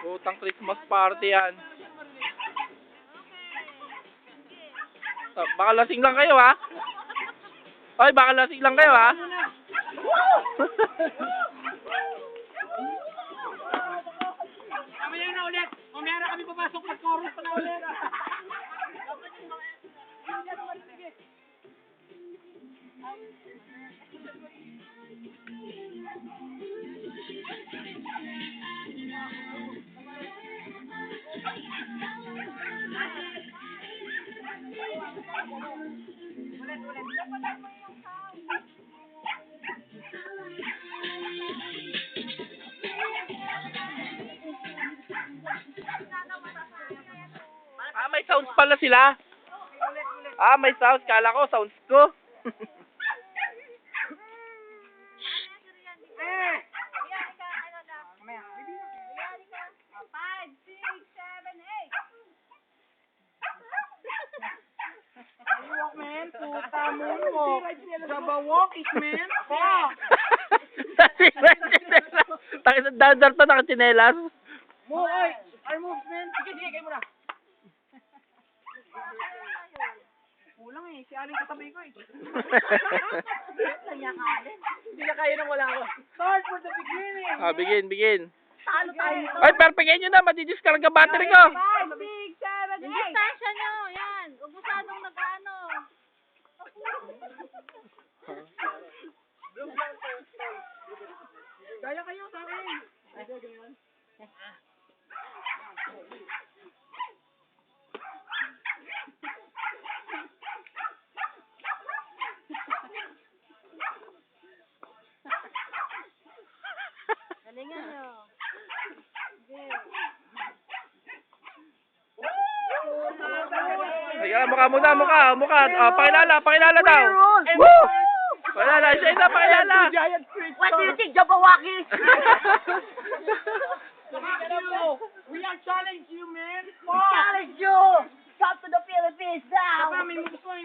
Utang Christmas party yan. Baka lasing lang kayo, ha? Ay, baka lasing lang kayo, ha? Mamaya na ulit. Mamaya na kami papasok sa chorus pa na ulit. Ah, may sounds pala sila. Ah, may sounds. Kala ko, sounds ko. Walk, man. Puta moonwalk. Jabawalk it, man. Fuck. Dadar pa nakachinelas. Move, oy. Ay, move, man. Sige, kayo muna. Kulang eh. Si Aling katabi ko eh. Hindi na kaya nang wala ako. Start for the beginning. Ah, begin. Talo tayo nito. Ay, perfectin nyo na. Madidiscard ang battery ko. 5, 6, 7, 8. Yung distansya nyo, yan. Huwag masyadong nag-ano. Kaya kayo sa akin. Galingan nyo. Sige. Sige, mukha. Oh, pakilala daw. Woo! Pakilala, siya pakilala. Giant Chris. What do you think, Jabawaki? We are challenge you, man. Challenge you! Come to the Philippines now! May moves pa.